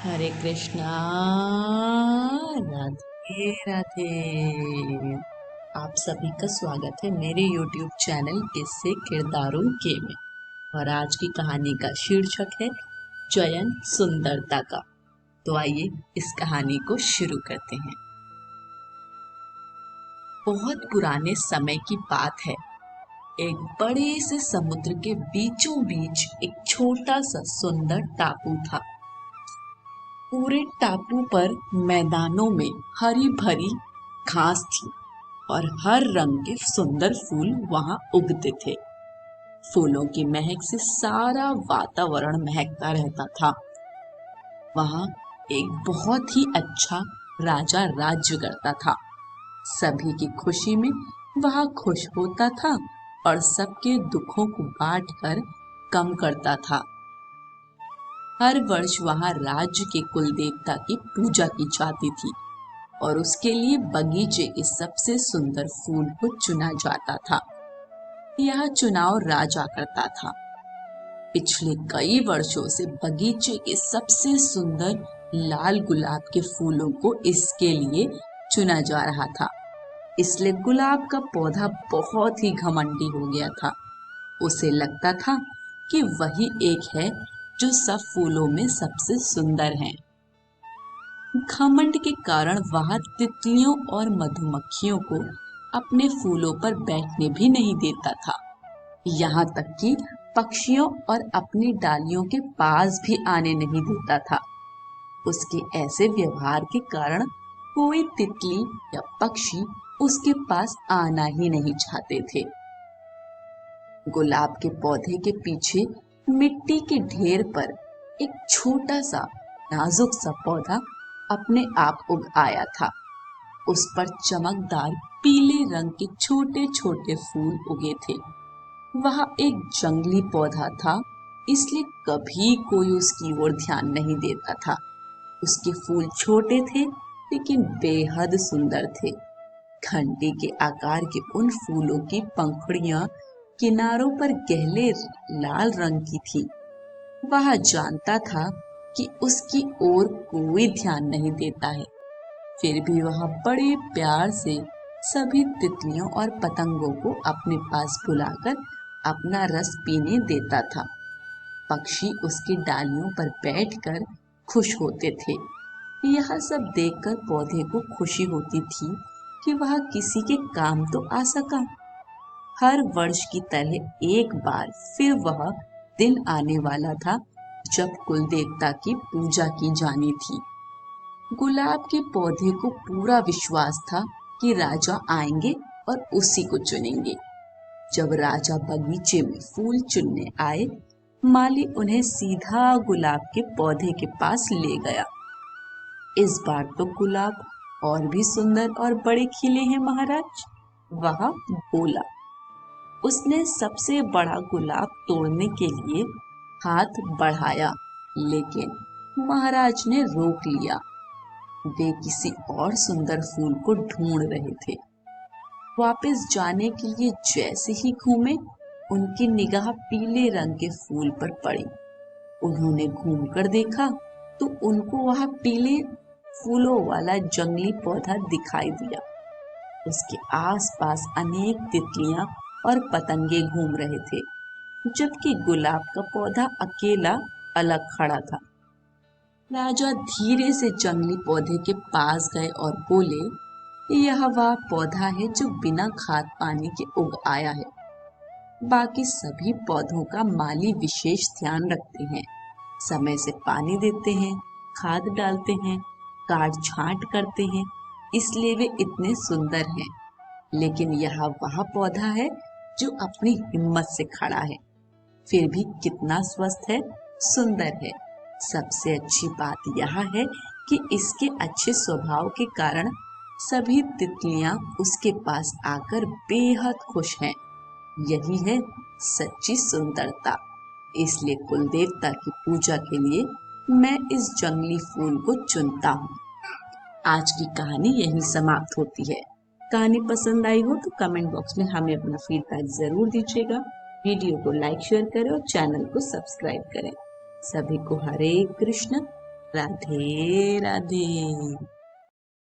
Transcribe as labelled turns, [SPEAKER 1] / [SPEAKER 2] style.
[SPEAKER 1] हरे कृष्णा। राधे राधे। आप सभी का स्वागत है मेरे YouTube चैनल किस्से किरदारों के में। और आज की कहानी का शीर्षक है चयन सुंदरता का। तो आइए इस कहानी को शुरू करते हैं। बहुत पुराने समय की बात है। एक बड़े से समुद्र के बीचों बीच एक छोटा सा सुंदर टापू था। पूरे टापू पर मैदानों में हरी भरी घास थी और हर रंग के सुंदर फूल वहां उगते थे। फूलों की महक से सारा वातावरण महकता रहता था। वहां एक बहुत ही अच्छा राजा राज्य करता था। सभी की खुशी में वह खुश होता था और सबके दुखों को बांटकर कम करता था। हर वर्ष वहां राज्य के कुल देवता की पूजा की जाती थी और उसके लिए बगीचे के सबसे सुंदर फूल को चुना जाता था। यह चुनाव राजा करता था। पिछले कई वर्षों से बगीचे के सबसे सुंदर लाल गुलाब के फूलों को इसके लिए चुना जा रहा था। इसलिए गुलाब का पौधा बहुत ही घमंडी हो गया था। उसे लगता था कि वही एक है जो सब फूलों में सबसे सुंदर है। घमंड के कारण वह तितलियों और मधुमक्खियों को अपने फूलों पर बैठने भी नहीं देता था। यहाँ तक कि पक्षियों और अपनी डालियों के पास भी आने नहीं देता था। उसके ऐसे व्यवहार के कारण कोई तितली या पक्षी उसके पास आना ही नहीं चाहते थे। गुलाब के पौधे के पीछे मिट्टी के ढेर पर एक छोटा सा नाजुक सा पौधा अपने आप उग आया था। उस पर चमकदार पीले रंग के छोटे छोटे फूल उगे थे। वह एक जंगली पौधा था, इसलिए कभी कोई उसकी ओर ध्यान नहीं देता था। उसके फूल छोटे थे लेकिन बेहद सुंदर थे। घंटी के आकार के उन फूलों की पंखुड़ियां किनारों पर गहरे लाल रंग की थी। वह जानता था कि उसकी ओर कोई ध्यान नहीं देता है, फिर भी वह बड़े प्यार से सभी तितलियों और पतंगों को अपने पास बुलाकर अपना रस पीने देता था। पक्षी उसकी डालियों पर बैठकर खुश होते थे। यह सब देखकर पौधे को खुशी होती थी कि वह किसी के काम तो आ सका। हर वर्ष की तरह एक बार फिर वह दिन आने वाला था जब कुल देवता की पूजा की जानी थी। गुलाब के पौधे को पूरा विश्वास था कि राजा आएंगे और उसी को चुनेंगे। जब राजा बगीचे में फूल चुनने आए, माली उन्हें सीधा गुलाब के पौधे के पास ले गया। इस बार तो गुलाब और भी सुंदर और बड़े खिले हैं महाराज, वह बोला। उसने सबसे बड़ा गुलाब तोड़ने के लिए हाथ बढ़ाया, लेकिन महाराज ने रोक लिया। वे किसी और सुंदर फूल को ढूंढ रहे थे। वापस जाने के लिए जैसे ही घूमे, उनकी निगाह पीले रंग के फूल पर पड़ी। उन्होंने घूमकर देखा तो उनको वह पीले फूलों वाला जंगली पौधा दिखाई दिया। उसके आसपास अनेक तितलियां और पतंगे घूम रहे थे, जबकि गुलाब का पौधा अकेला अलग खड़ा था। राजा धीरे से जंगली पौधे के पास गए और बोले, यह वह पौधा है जो बिना खाद पानी के उग आया है। बाकी सभी पौधों का माली विशेष ध्यान रखते हैं, समय से पानी देते हैं, खाद डालते हैं, काट छांट करते हैं, इसलिए वे इतने सुंदर हैं। लेकिन यह वह पौधा है जो अपनी हिम्मत से खड़ा है, फिर भी कितना स्वस्थ है, सुंदर है। सबसे अच्छी बात यह है कि इसके अच्छे स्वभाव के कारण सभी तितलियां उसके पास आकर बेहद खुश हैं। यही है सच्ची सुंदरता। इसलिए कुल देवता की पूजा के लिए मैं इस जंगली फूल को चुनता हूँ। आज की कहानी यहीं समाप्त होती है। कहानी पसंद आई हो तो कमेंट बॉक्स में हमें अपना फीडबैक जरूर दीजिएगा। वीडियो को लाइक शेयर करें और चैनल को सब्सक्राइब करें। सभी को हरे कृष्ण। राधे राधे।